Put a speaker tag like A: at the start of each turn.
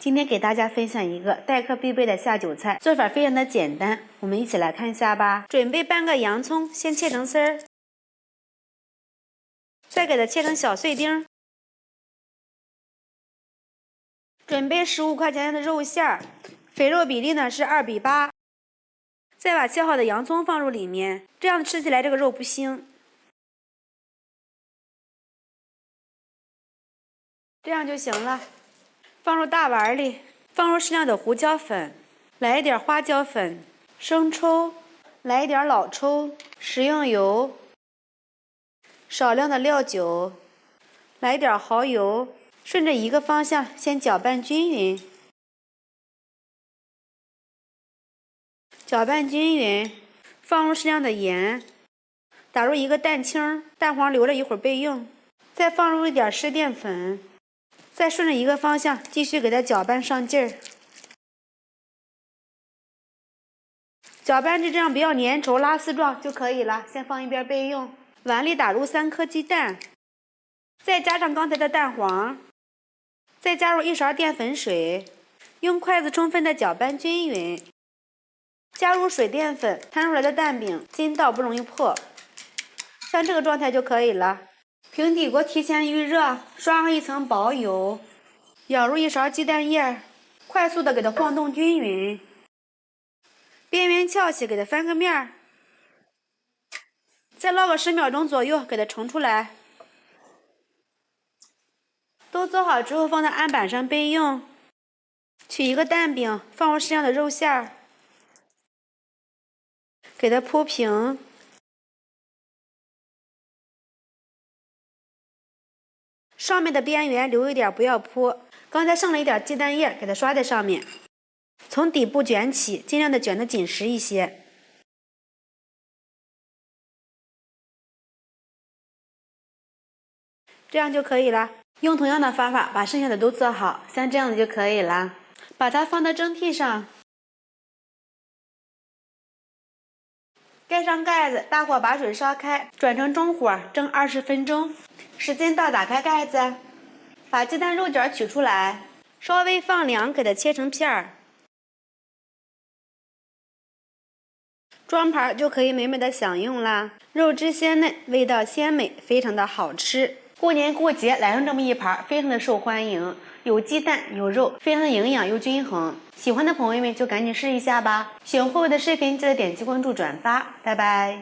A: 今天给大家分享一个待客必备的下酒菜，做法非常的简单，我们一起来看一下吧。准备半个洋葱，先切成丝儿，再给它切成小碎丁。准备15块钱的肉馅儿，肥肉比例呢是2比8。再把切好的洋葱放入里面，这样吃起来这个肉不腥。这样就行了。放入大碗里，放入适量的胡椒粉，来一点花椒粉、生抽，来一点老抽、食用油，少量的料酒，来一点蚝油，顺着一个方向先搅拌均匀。搅拌均匀，放入适量的盐，打入一个蛋清，蛋黄留着一会儿备用。再放入一点湿淀粉。再顺着一个方向继续给它搅拌上劲儿，搅拌至这样比较粘稠拉丝状就可以了，先放一边备用。碗里打入3颗鸡蛋，再加上刚才的蛋黄，再加入1勺淀粉水，用筷子充分的搅拌均匀。加入水淀粉，摊出来的蛋饼筋道不容易破，像这个状态就可以了。平底锅提前预热，刷上一层薄油，舀入1勺鸡蛋液，快速的给它晃动均匀，边缘翘起，给它翻个面，再烙个10秒钟左右，给它盛出来。都做好之后放在案板上备用。取一个蛋饼，放入适量的肉馅儿，给它铺平。上面的边缘留一点，不要铺。刚才剩了一点鸡蛋液，给它刷在上面。从底部卷起，尽量的卷得紧实一些。这样就可以了。用同样的方法把剩下的都做好，像这样子就可以了。把它放到蒸屉上，盖上盖子，大火把水烧开，转成中火蒸20分钟。时间到，打开盖子，把鸡蛋肉卷取出来，稍微放凉，给它切成片儿，装盘就可以美美的享用啦。肉质鲜嫩，味道鲜美，非常的好吃。过年过节来上这么一盘，非常的受欢迎，有鸡蛋有肉，非常的营养又均衡。喜欢的朋友们就赶紧试一下吧。喜欢慧慧的视频记得点击关注转发，拜拜。